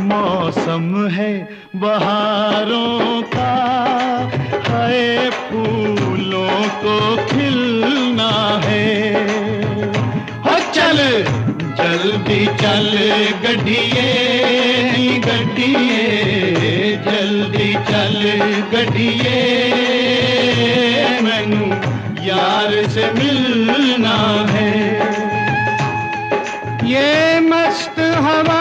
मौसम है बहारों का, है फूलों को खिलना है। हो चल जल्दी चल गड्डिए गड्डिए, जल्दी चल गड्डिए, मैनू यार से मिलना है। ये मस्त हवा